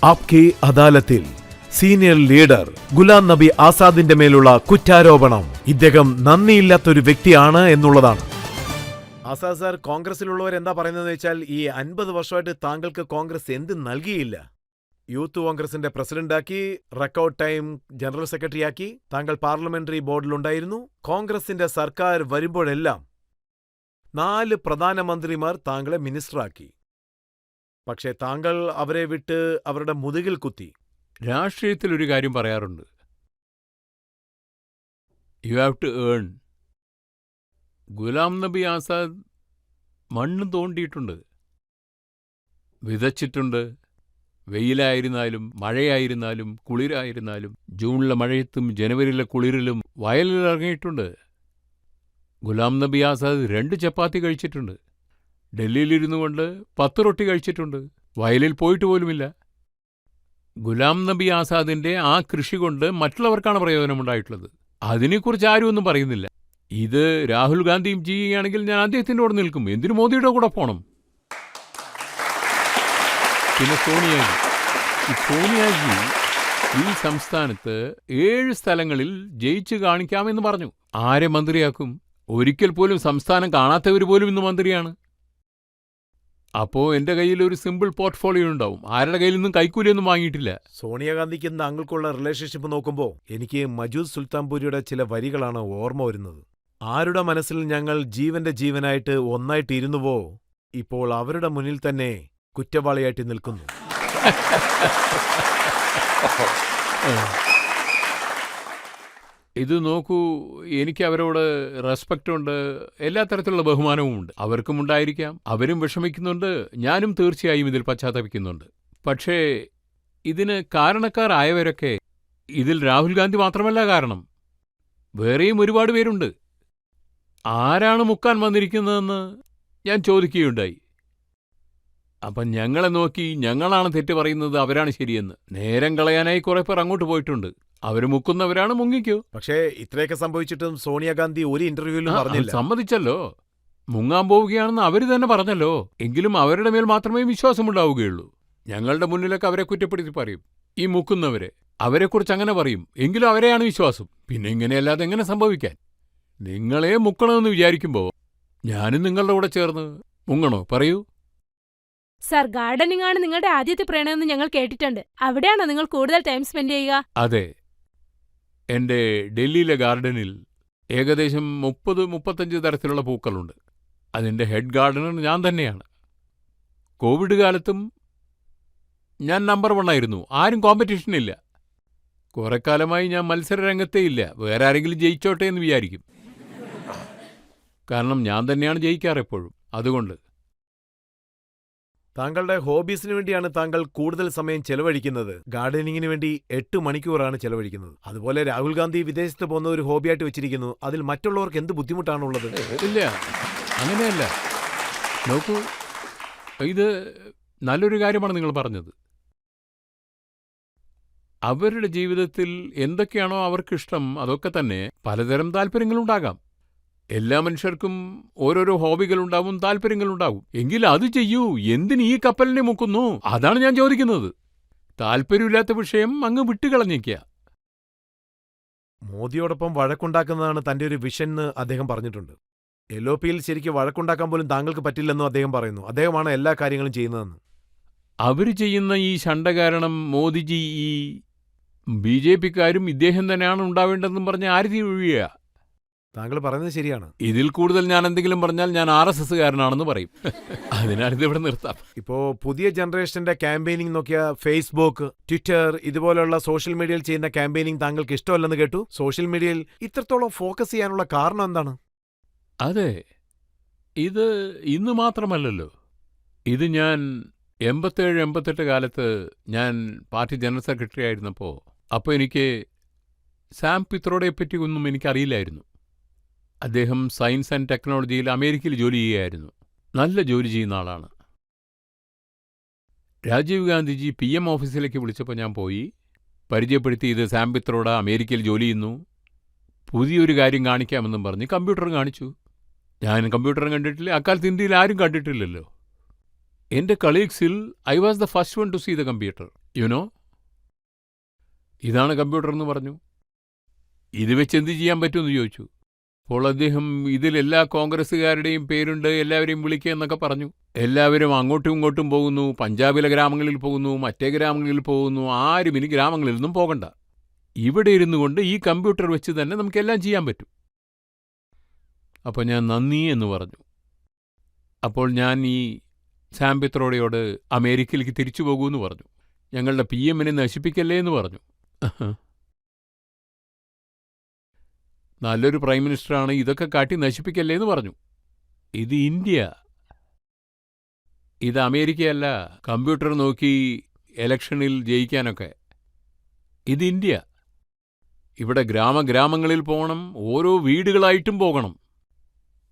ആപ്കി അദാലത്തിൽ senior leader Ghulam Nabi ആസാദിന്റെ മേലുള്ള കുറ്റാരോപണം ഇദ്ദേഹം നന്ദിയില്ലാത്തൊരു വ്യക്തിയാണ് എന്നുള്ളതാണ്. ആസാദ് സാർ, കോൺഗ്രസിലുള്ളവർ എന്താ പറയുന്നതെന്ന് വെച്ചാൽ ഈ 50 വർഷമായിട്ട് താങ്കൾക്ക് കോൺഗ്രസ് എന്ത് നൽകിയില്ല? യൂത്ത് കോൺഗ്രസിന്റെ പ്രസിഡന്റാക്കി, റെക്കോർഡ് ടൈം ജനറൽ സെക്രട്ടറിയാക്കി, താങ്കൾ പാർലമെന്ററി ബോർഡിലുണ്ടായിരുന്നു. കോൺഗ്രസിന്റെ സർക്കാർ വരുമ്പോഴെല്ലാം 4 പ്രധാനമന്ത്രിമാർ താങ്കളെ മിനിസ്റ്ററാക്കി. പക്ഷേ താങ്കൾ അവരെ വിട്ട് അവരുടെ മുതുകിൽ കുത്തി. രാഷ്ട്രീയത്തിൽ ഒരു കാര്യം പറയാറുണ്ട്, you have to earn. Ghulam Nabi Azad മണ്ണ് തോണ്ടിയിട്ടുണ്ട്, വിതച്ചിട്ടുണ്ട്. വെയിലായിരുന്നാലും മഴയായിരുന്നാലും കുളിരായിരുന്നാലും ജൂണിലെ മഴയത്തും ജനുവരിയിലെ കുളിരിലും വയലിൽ ഇറങ്ങിയിട്ടുണ്ട്. ഗുലാം നബി ആസാദ് 2 ചപ്പാത്തി കഴിച്ചിട്ടുണ്ട്. ഡൽഹിയിലിരുന്നു കൊണ്ട് 10 റൊട്ടി കഴിച്ചിട്ടുണ്ട്. വയലിൽ പോയിട്ട് പോലുമില്ല. ഗുലാം നബി ആസാദിന്റെ ആ കൃഷി കൊണ്ട് മറ്റുള്ളവർക്കാണ് പ്രയോജനമുണ്ടായിട്ടുള്ളത്. അതിനെക്കുറിച്ച് ആരും ഒന്നും പറയുന്നില്ല. ഇത് രാഹുൽ ഗാന്ധിയും ചെയ്യുകയാണെങ്കിൽ ഞാൻ അദ്ദേഹത്തിൻ്റെ കൂടെ നിൽക്കും. എന്തിനു മോദിയുടെ കൂടെ പോകണം? പിന്നെ സോണിയാജി ഈ സംസ്ഥാനത്ത് 7 സ്ഥലങ്ങളിൽ ജയിച്ചു കാണിക്കാമെന്ന് പറഞ്ഞു. ആരെ മന്ത്രിയാക്കും? ഒരിക്കൽ പോലും സംസ്ഥാനം കാണാത്തവർ പോലും ഇന്ന് മന്ത്രിയാണ്. അപ്പോൾ എൻ്റെ കയ്യിൽ ഒരു സിമ്പിൾ പോർട്ട്ഫോളിയോ ഉണ്ടാവും. ആരുടെ കയ്യിൽ നിന്നും കൈക്കൂലിയൊന്നും വാങ്ങിയിട്ടില്ല. സോണിയാഗാന്ധിക്കും താങ്കൾക്കുള്ള റിലേഷൻഷിപ്പ് നോക്കുമ്പോൾ എനിക്ക് മജൂദ് സുൽത്താൻപൂരിയുടെ ചില വരികളാണ് ഓർമ്മ വരുന്നത്. ആരുടെ മനസ്സിൽ ഞങ്ങൾ ജീവന്റെ ജീവനായിട്ട് ഒന്നായിട്ടിരുന്നുവോ, ഇപ്പോൾ അവരുടെ മുന്നിൽ തന്നെ കുറ്റവാളിയായിട്ട് നിൽക്കുന്നു. ഇത് നോക്കൂ, എനിക്ക് അവരോട് റെസ്പെക്റ്റുണ്ട്, എല്ലാ തരത്തിലുള്ള ബഹുമാനവുമുണ്ട്. അവർക്കും ഉണ്ടായിരിക്കാം, അവരും വിഷമിക്കുന്നുണ്ട്, ഞാനും തീർച്ചയായും ഇതിൽ പശ്ചാത്തപിക്കുന്നുണ്ട്. പക്ഷേ ഇതിന് കാരണക്കാരായവരൊക്കെ ഇതിൽ രാഹുൽ ഗാന്ധി മാത്രമല്ല കാരണം, വേറെയും ഒരുപാട് പേരുണ്ട്. ആരാണ് മുക്കാൻ വന്നിരിക്കുന്നതെന്ന് ഞാൻ ചോദിക്കുകയുണ്ടായി. അപ്പം ഞങ്ങളെ നോക്കി ഞങ്ങളാണ് തെറ്റ് പറയുന്നത്, അവരാണ് ശരിയെന്ന്. നേരം കളയാനായി കുറെ പേർ അങ്ങോട്ട് പോയിട്ടുണ്ട്. അവര് മുക്കുന്നവരാണ്, മുങ്ങിക്കോ. പക്ഷേ ഇത്രയൊക്കെ സംഭവിച്ചിട്ടും സോണിയാഗാന്ധി ഒരു ഇന്റർവ്യൂവിലും പറഞ്ഞില്ല. സമ്മതിച്ചല്ലോ, മുങ്ങാൻ പോവുകയാണെന്ന് അവര് തന്നെ പറഞ്ഞല്ലോ. എങ്കിലും അവരുടെ മേൽ മാത്രമേ വിശ്വാസമുണ്ടാവുകയുള്ളൂ. ഞങ്ങളുടെ മുന്നിലൊക്കെ അവരെ കുറ്റപ്പെടുത്തി പറയും, ഈ മുക്കുന്നവരെ. അവരെക്കുറിച്ച് അങ്ങനെ പറയും, എങ്കിലും അവരെയാണ് വിശ്വാസം. പിന്നെ ഇങ്ങനെയല്ലാതെ എങ്ങനെ സംഭവിക്കാൻ? നിങ്ങളെ മുക്കണമെന്ന് വിചാരിക്കുമ്പോൾ ഞാനും നിങ്ങളുടെ കൂടെ ചേർന്ന് മുങ്ങണോ? പറയൂ. സർ, ഗാർഡനിംഗ് ആണ് നിങ്ങളുടെ ആദ്യത്തെ പ്രണയമെന്ന് ഞങ്ങൾ കേട്ടിട്ടുണ്ട്. അവിടെയാണോ നിങ്ങൾ കൂടുതൽ ടൈം സ്പെൻഡ് ചെയ്യുക? അതെ, എൻ്റെ ഡൽഹിയിലെ ഗാർഡനിൽ ഏകദേശം 30-35 തരത്തിലുള്ള പൂക്കളുണ്ട്. അതിൻ്റെ ഹെഡ് ഗാർഡനർ ഞാൻ തന്നെയാണ്. കോവിഡ് കാലത്തും ഞാൻ നമ്പർ 1 ആയിരുന്നു. ആരും കോമ്പറ്റീഷനില്ല. കുറെ കാലമായി ഞാൻ മത്സരരംഗത്തേ ഇല്ല. വേറെ ആരെങ്കിലും ജയിച്ചോട്ടെ എന്ന് വിചാരിക്കും. കാരണം ഞാൻ തന്നെയാണ് ജയിക്കാറ് എപ്പോഴും. അതുകൊണ്ട് താങ്കളുടെ ഹോബീസിന് വേണ്ടിയാണ് താങ്കൾ കൂടുതൽ സമയം ചെലവഴിക്കുന്നത്. ഗാർഡനിങ്ങിന് വേണ്ടി 8 മണിക്കൂറാണ് ചെലവഴിക്കുന്നത്. അതുപോലെ രാഹുൽ ഗാന്ധി വിദേശത്ത് പോകുന്ന ഒരു ഹോബിയായിട്ട് വെച്ചിരിക്കുന്നു. അതിൽ മറ്റുള്ളവർക്ക് എന്ത് ബുദ്ധിമുട്ടാണുള്ളത്? ഇല്ല, അങ്ങനെയല്ല. നോക്കൂ, ഇത് നല്ലൊരു കാര്യമാണ് നിങ്ങൾ പറഞ്ഞത്. അവരുടെ ജീവിതത്തിൽ എന്തൊക്കെയാണോ അവർക്കിഷ്ടം അതൊക്കെ തന്നെ. പലതരം താല്പര്യങ്ങളുണ്ടാകാം. എല്ലാ മനുഷ്യർക്കും ഓരോരോ ഹോബികളുണ്ടാവും, താല്പര്യങ്ങളുണ്ടാവും. എങ്കിൽ അത് ചെയ്യൂ. എന്തിന് ഈ കപ്പലിനെ മുക്കുന്നു? അതാണ് ഞാൻ ചോദിക്കുന്നത്. താല്പര്യമില്ലാത്ത വിഷയം അങ്ങ് വിട്ടുകളഞ്ഞേക്കുക. മോദിയോടൊപ്പം വഴക്കുണ്ടാക്കുന്നതാണ് തന്റെ ഒരു വിഷൻ എന്ന് അദ്ദേഹം പറഞ്ഞിട്ടുണ്ട്. LOPയിൽ ശരിക്കും വഴക്കുണ്ടാക്കാൻ പോലും താങ്കൾക്ക് പറ്റില്ലെന്നും അദ്ദേഹം പറയുന്നു. അദ്ദേഹമാണ് എല്ലാ കാര്യങ്ങളും ചെയ്യുന്നതെന്ന്. അവര് ചെയ്യുന്ന ഈ ശണ്ട കാരണം മോദിജി ഈ BJPക്കാരും ഇദ്ദേഹം തന്നെയാണ് ഉണ്ടാവേണ്ടതെന്നും പറഞ്ഞ് ആര് ഒഴിയുക? താങ്കൾ പറയുന്നത് ശരിയാണ്. ഇതിൽ കൂടുതൽ ഞാൻ എന്തെങ്കിലും പറഞ്ഞാൽ ഞാൻ RSSകാരനാണെന്ന് പറയും. അതിനാൽ ഇതിവിടെ നിർത്താം. ഇപ്പോ പുതിയ ജനറേഷന്റെ ക്യാമ്പയിനിങ് നോക്കിയ ഫേസ്ബുക്ക്, ട്വിറ്റർ ഇതുപോലുള്ള സോഷ്യൽ മീഡിയയിൽ ചെയ്യുന്ന ക്യാമ്പയിനിങ് താങ്കൾക്ക് ഇഷ്ടമല്ലെന്ന് കേട്ടു. സോഷ്യൽ മീഡിയയിൽ ഇത്രത്തോളം ഫോക്കസ് ചെയ്യാനുള്ള കാരണം എന്താണ്? അതെ, ഇത് ഇന്ന് മാത്രമല്ലല്ലോ. ഇത് ഞാൻ 87-88 കാലത്ത് ഞാൻ പാർട്ടി ജനറൽ സെക്രട്ടറി ആയിരുന്നപ്പോൾ, അപ്പോൾ എനിക്ക് സാം പിത്രോഡയെപ്പറ്റി ഒന്നും എനിക്കറിയില്ലായിരുന്നു. അദ്ദേഹം സയൻസ് ആൻഡ് ടെക്നോളജിയിൽ അമേരിക്കയിൽ ജോലി ചെയ്യുകയായിരുന്നു. നല്ല ജോലി ചെയ്യുന്ന ആളാണ്. രാജീവ് ഗാന്ധിജി PM ഓഫീസിലേക്ക് വിളിച്ചപ്പോൾ ഞാൻ പോയി പരിചയപ്പെടുത്തി. ഇത് സാം പിത്രോഡ, അമേരിക്കയിൽ ജോലി ചെയ്യുന്നു, പുതിയൊരു കാര്യം കാണിക്കാമെന്നും പറഞ്ഞ് കമ്പ്യൂട്ടർ കാണിച്ചു. ഞാൻ കമ്പ്യൂട്ടറും കണ്ടിട്ടില്ല. അക്കാലത്ത് ഇന്ത്യയിൽ ആരും കണ്ടിട്ടില്ലല്ലോ. എൻ്റെ കളീഗ്സിൽ I was the first one to see the computer. You know ഇതാണ് കമ്പ്യൂട്ടർ എന്ന് പറഞ്ഞു. ഇത് വെച്ച് എന്ത് ചെയ്യാൻ പറ്റുമെന്ന് ചോദിച്ചു. അപ്പോൾ അദ്ദേഹം ഇതിലെല്ലാ കോൺഗ്രസ്സുകാരുടെയും പേരുണ്ട്, എല്ലാവരെയും വിളിക്കുക എന്നൊക്കെ പറഞ്ഞു. എല്ലാവരും അങ്ങോട്ടും ഇങ്ങോട്ടും പോകുന്നു, പഞ്ചാബിലെ ഗ്രാമങ്ങളിൽ പോകുന്നു, മറ്റേ ഗ്രാമങ്ങളിൽ പോകുന്നു. ആരും ഇനി ഗ്രാമങ്ങളിൽ നിന്നും പോകണ്ട. ഇവിടെ ഇരുന്നു കൊണ്ട് ഈ കമ്പ്യൂട്ടർ വെച്ച് തന്നെ നമുക്കെല്ലാം ചെയ്യാൻ പറ്റും. അപ്പോൾ ഞാൻ നന്ദി എന്ന് പറഞ്ഞു. അപ്പോൾ ഞാൻ ഈ സാം പിത്രോഡയോട് അമേരിക്കയിലേക്ക് തിരിച്ചു പോകൂന്ന് പറഞ്ഞു. ഞങ്ങളുടെ PM-നെ നശിപ്പിക്കല്ലേ എന്ന് പറഞ്ഞു. നല്ലൊരു പ്രൈം മിനിസ്റ്ററാണ്, ഇതൊക്കെ കാട്ടി നശിപ്പിക്കല്ലേ എന്ന് പറഞ്ഞു. ഇത് ഇന്ത്യ, ഇത് അമേരിക്കയല്ല. കമ്പ്യൂട്ടർ നോക്കി എലക്ഷനിൽ ജയിക്കാനൊക്കെ. ഇത് ഇന്ത്യ. ഇവിടെ ഗ്രാമങ്ങളിൽ പോകണം, ഓരോ വീടുകളായിട്ടും പോകണം,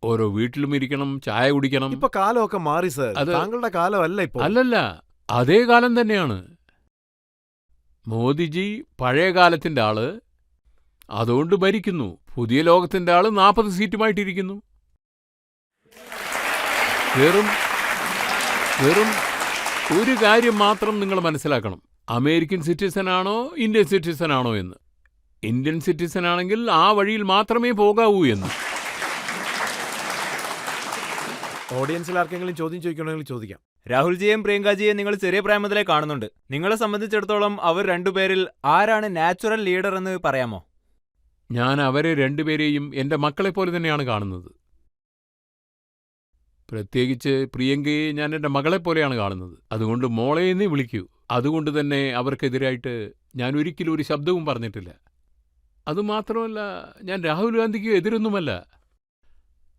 ഓരോ വീട്ടിലും ഇരിക്കണം, ചായ കുടിക്കണം. ഇപ്പൊ കാലമൊക്കെ മാറി സർ. താങ്കളുടെ കാലമല്ല ഇപ്പൊ. അല്ലല്ല, അതേ കാലം തന്നെയാണ്. മോദിജി പഴയ കാലത്തിന്റെ ആള്, അതുകൊണ്ട് ഭരിക്കുന്നു. പുതിയ ലോകത്തിന്റെ ആള് 40 സീറ്റുമായിട്ടിരിക്കുന്നു. വെറും ഒരു കാര്യം മാത്രം നിങ്ങൾ മനസ്സിലാക്കണം. അമേരിക്കൻ സിറ്റിസൺ ആണോ ഇന്ത്യൻ സിറ്റിസൺ ആണോ എന്ന്. ഇന്ത്യൻ സിറ്റിസൺ ആണെങ്കിൽ ആ വഴിയിൽ മാത്രമേ പോകാവൂ എന്ന്. ഓഡിയൻസിൽ ആർക്കെങ്കിലും ചോദ്യം ചോദിക്കണമെങ്കിൽ ചോദിക്കാം. രാഹുൽജിയെയും പ്രിയങ്കാജിയെയും നിങ്ങൾ ചെറിയ പ്രായം മുതലേ കാണുന്നുണ്ട്. നിങ്ങളെ സംബന്ധിച്ചിടത്തോളം അവർ രണ്ടുപേരിൽ ആരാണ് നാച്ചുറൽ ലീഡർ എന്ന് പറയാമോ? ഞാൻ അവരെ രണ്ടുപേരെയും എൻ്റെ മക്കളെപ്പോലെ തന്നെയാണ് കാണുന്നത്. പ്രത്യേകിച്ച് പ്രിയങ്കയെ ഞാൻ എൻ്റെ മകളെപ്പോലെയാണ് കാണുന്നത്. അതുകൊണ്ട് മോളെ എന്നേ വിളിക്കൂ. അതുകൊണ്ട് തന്നെ അവർക്കെതിരായിട്ട് ഞാൻ ഒരിക്കലും ഒരു ശബ്ദവും പറഞ്ഞിട്ടില്ല. അതുമാത്രമല്ല, ഞാൻ രാഹുൽ ഗാന്ധിക്ക് എതിരൊന്നുമല്ല.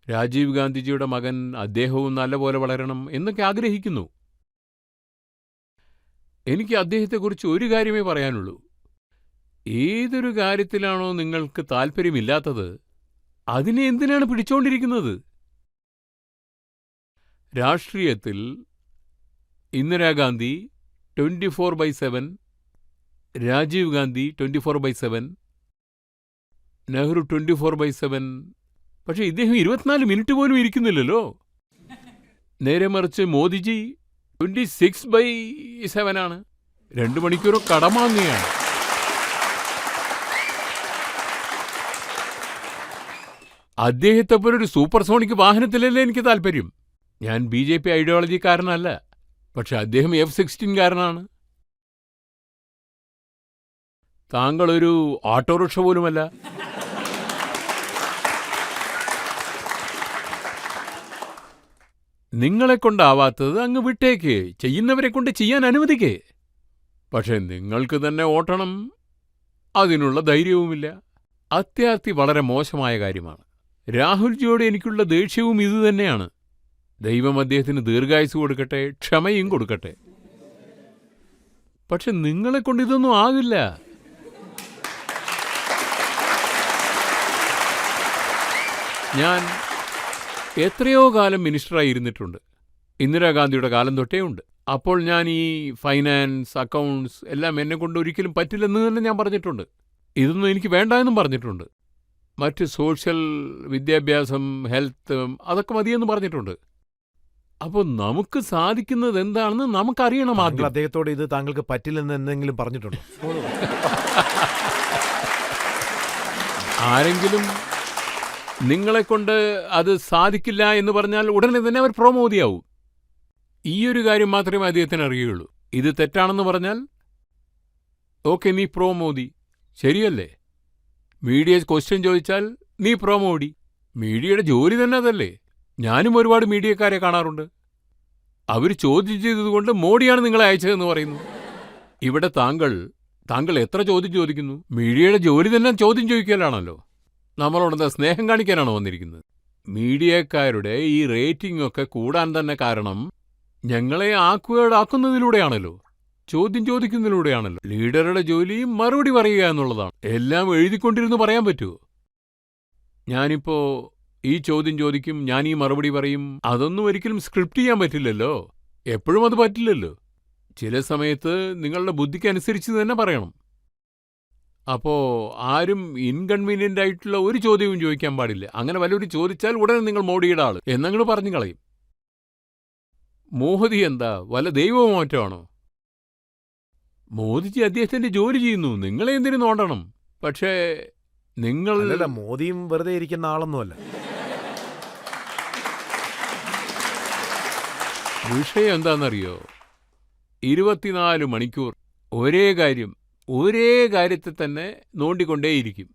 രാജീവ് ഗാന്ധിജിയുടെ മകൻ, അദ്ദേഹവും നല്ലപോലെ വളരണം എന്നൊക്കെ ആഗ്രഹിക്കുന്നു. എനിക്ക് അദ്ദേഹത്തെക്കുറിച്ച് ഒരു കാര്യമേ പറയാനുള്ളൂ. ഏതൊരു കാര്യത്തിലാണോ നിങ്ങൾക്ക് താല്പര്യമില്ലാത്തത്, അതിനെ എന്തിനാണ് പിടിച്ചോണ്ടിരിക്കുന്നത്? രാഷ്ട്രീയത്തിൽ ഇന്ദിരാഗാന്ധി 24/7, രാജീവ് ഗാന്ധി 24/7, നെഹ്റു 24/7. പക്ഷെ ഇദ്ദേഹം 24 മിനിറ്റ് പോലും ഇരിക്കുന്നില്ലല്ലോ. നേരെ മറിച്ച് മോദിജി 26/7 ആണ്. 2 മണിക്കൂർ കടമാങ്ങുകയാണ്. അദ്ദേഹത്തെപ്പോലൊരു സൂപ്പർസോണിക് വാഹനത്തിലല്ലേ എനിക്ക് താല്പര്യം. ഞാൻ BJP ഐഡിയോളജിക്കാരനല്ല, പക്ഷെ അദ്ദേഹം F-16 കാരനാണ്. താങ്കളൊരു ഓട്ടോറിക്ഷ പോലുമല്ല. നിങ്ങളെക്കൊണ്ടാവാത്തത് അങ്ങ് വിട്ടേക്ക്, ചെയ്യുന്നവരെ കൊണ്ട് ചെയ്യാൻ അനുവദിക്കേ. പക്ഷെ നിങ്ങൾക്ക് തന്നെ ഓട്ടണം, അതിനുള്ള ധൈര്യവുമില്ല. അത്യാർത്തി വളരെ മോശമായ കാര്യമാണ്. രാഹുൽജിയോട് എനിക്കുള്ള ദേഷ്യവും ഇതുതന്നെയാണ്. ദൈവം അദ്ദേഹത്തിന് ദീർഘായുസ് കൊടുക്കട്ടെ, ക്ഷമയും കൊടുക്കട്ടെ. പക്ഷെ നിങ്ങളെക്കൊണ്ട് ഇതൊന്നും ആകില്ല. ഞാൻ എത്രയോ കാലം മിനിസ്റ്ററായി ഇരുന്നിട്ടുണ്ട്. ഇന്ദിരാഗാന്ധിയുടെ കാലം തൊട്ടേ ഉണ്ട്. അപ്പോൾ ഞാൻ ഈ ഫൈനാൻസ്, അക്കൗണ്ട്സ് എല്ലാം എന്നെക്കൊണ്ട് ഒരിക്കലും പറ്റില്ലെന്ന് തന്നെ ഞാൻ പറഞ്ഞിട്ടുണ്ട്. ഇതൊന്നും എനിക്ക് വേണ്ട എന്നും പറഞ്ഞിട്ടുണ്ട്. മറ്റ് സോഷ്യൽ, വിദ്യാഭ്യാസം, ഹെൽത്ത് അതൊക്കെ മതിയെന്ന് പറഞ്ഞിട്ടുണ്ട്. അപ്പോൾ നമുക്ക് സാധിക്കുന്നത് എന്താണെന്ന് നമുക്കറിയണം. ആദ്യം അദ്ദേഹത്തോട് ഇത് താങ്കൾക്ക് പറ്റില്ലെന്ന് എന്തെങ്കിലും പറഞ്ഞിട്ടുണ്ടോ? ആരെങ്കിലും നിങ്ങളെക്കൊണ്ട് അത് സാധിക്കില്ല എന്ന് പറഞ്ഞാൽ ഉടനെ തന്നെ അവർ പ്രോ-മോദിയാവും. ഈയൊരു കാര്യം മാത്രമേ അദ്ദേഹത്തിന് അറിയുകയുള്ളൂ. ഇത് തെറ്റാണെന്ന് പറഞ്ഞാൽ ഓക്കെ, നീ പ്രോ-മോദി, ശരിയല്ലേ? മീഡിയ ക്വസ്റ്റ്യൻ ചോദിച്ചാൽ നീ പ്രോ-മോദി. മീഡിയയുടെ ജോലി തന്നെ അതല്ലേ. ഞാനും ഒരുപാട് മീഡിയക്കാരെ കാണാറുണ്ട്. അവർ ചോദ്യം ചെയ്തതുകൊണ്ട് മോഡിയാണ് നിങ്ങളെ അയച്ചതെന്ന് പറയുന്നു. ഇവിടെ താങ്കൾ എത്ര ചോദ്യം ചോദിക്കുന്നു? മീഡിയയുടെ ജോലി തന്നെ ചോദ്യം ചോദിക്കലാണല്ലോ. നമ്മളോടെന്താ സ്നേഹം കാണിക്കാനാണോ വന്നിരിക്കുന്നത്? മീഡിയക്കാരുടെ ഈ റേറ്റിംഗ് ഒക്കെ കൂടാൻ തന്നെ കാരണം ഞങ്ങളെ ആക്കുന്നതിലൂടെയാണല്ലോ, ചോദ്യം ചോദിക്കുന്നതിലൂടെയാണല്ലോ. ലീഡറുടെ ജോലി മറുപടി പറയുക എന്നുള്ളതാണ്. എല്ലാം എഴുതിക്കൊണ്ടിരുന്ന് പറയാൻ പറ്റുമോ? ഞാനിപ്പോ ഈ ചോദ്യം ചോദിക്കും, ഞാൻ ഈ മറുപടി പറയും. അതൊന്നും ഒരിക്കലും സ്ക്രിപ്റ്റ് ചെയ്യാൻ പറ്റില്ലല്ലോ. എപ്പോഴും അത് പറ്റില്ലല്ലോ. ചില സമയത്ത് നിങ്ങളുടെ ബുദ്ധിക്ക് അനുസരിച്ച് തന്നെ പറയണം. അപ്പോ ആരും ഇൻകൺവീനിയൻ്റ് ആയിട്ടുള്ള ഒരു ചോദ്യവും ചോദിക്കാൻ പാടില്ല. അങ്ങനെ വല്ലവരും ചോദിച്ചാൽ ഉടനെ നിങ്ങൾ മോഡിയുടെ ആള് എന്നങ്ങോട്ട് പറഞ്ഞു കളയും. മോദി എന്താ വല്ല ദൈവമോ മറ്റോ ആണോ? മോദിജി അദ്ദേഹത്തിന്റെ ജോലി ചെയ്യുന്നു, നിങ്ങളെ എന്തിനു നോണ്ടണം? പക്ഷേ നിങ്ങൾ അല്ലല്ല, മോദിയും വെറുതെ ഇരിക്കുന്ന ആളൊന്നുമല്ല. വിഷയം എന്താണെന്നറിയോ? 24 മണിക്കൂർ ഒരേ കാര്യത്തെ തന്നെ നോണ്ടിക്കൊണ്ടേയിരിക്കും.